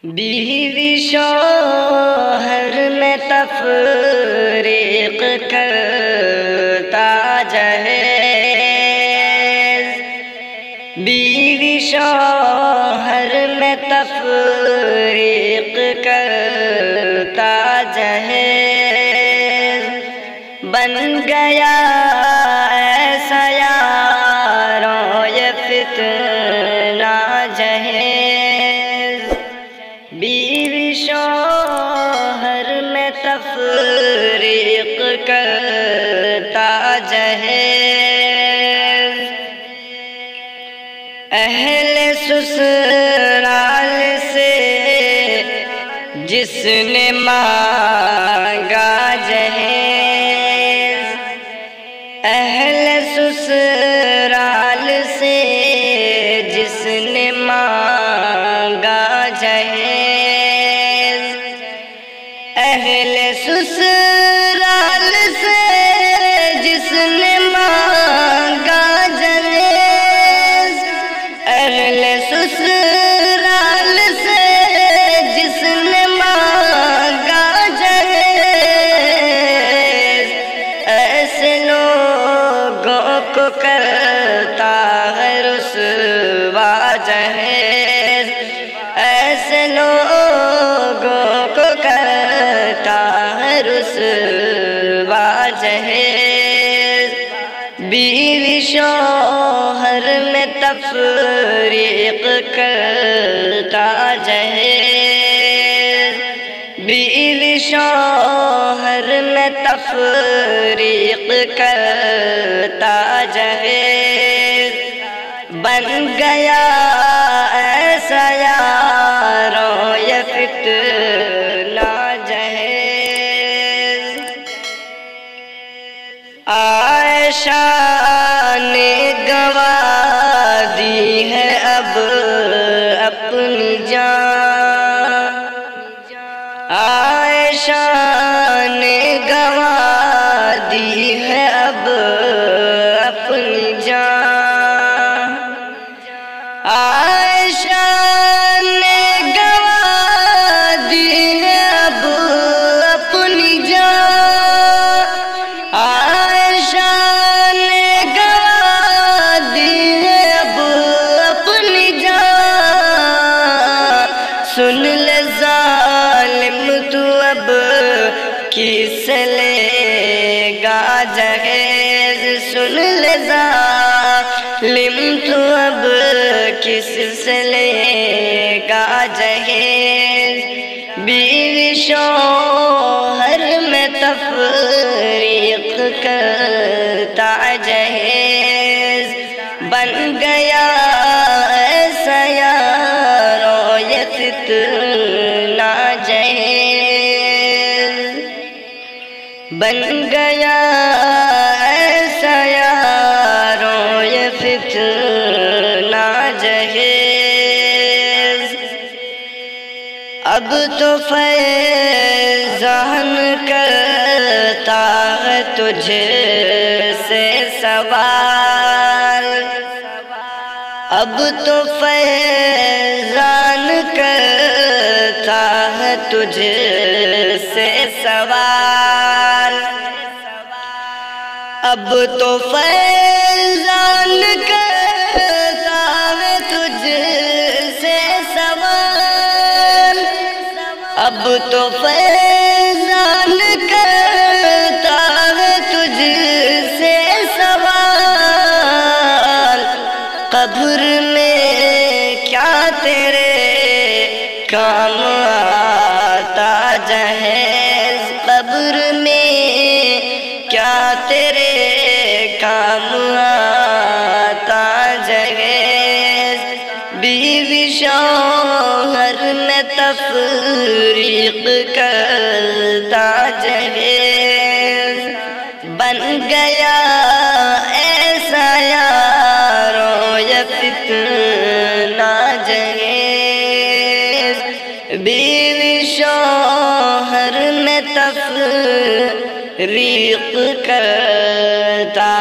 بیوی شوہر میں تفریق کرتا جہیز، بیوی شوہر میں تفریق کرتا جہیز، بن گیا ایسا یاروں یہ فتنہ جہیز، بیوی شوہر میں تفریق کرتا جہیز، اہل سسرال سے جس نے مانگا جہیز، اہل سسرال سے جس نے مانگا جہیز، اہل سسرال سے جس نے مانگا جہیز، اہل سسرال سے جس نے مانگا جہیز، ایسے لوگوں کو کرتا ہے رسوا جہیز، ایسے لوگوں کو کرتا ہے رسوا جہیز، بیوی شوہر میں تفریق کرتا جہیز، بیوی شوہر میں تفریق کرتا جہیز، بن گیا ایسا یاروں یہ فتنہ جہیز، عائشہ نے گوا دی ہے اب اپنی جان، عائشہ نے گوا دی ہے اب اپنی جان، عائشہ نے گوا دی ہے اب اپنی جان، عائشہ نے گوا دی ہے اب اپنی جان، سن لے ظالم تو اب کس لے گا جہیز، سن لے ظالم تو اب کس سے لے گا جہیز، بیوی شوہر میں تفریق کرتا جہیز، بن گیا ایسا یاروں یہ فتنہ جہیز، بن گیا ایسا یاروں یہ فتنہ جہیز، اب تو فیضان کرتا ہے تجھ سے سوال، اب تو فیضان کرتا ہے تجھ سے سوال، اب تو فیضان کرتا ہے تجھ سے سوال، اب تو فیضان کرتا ہے تجھ سے سوال، قبر میں کیا تیرے کام آتا جہیز، قبر میں کیا تیرے کام آتا جہیز، بیوی شوہر میں تفریق کرتا جہیز، بن گیا ایسا یاروں یہ فتنہ جہیز، بیوی شوہر میں تفریق کرتا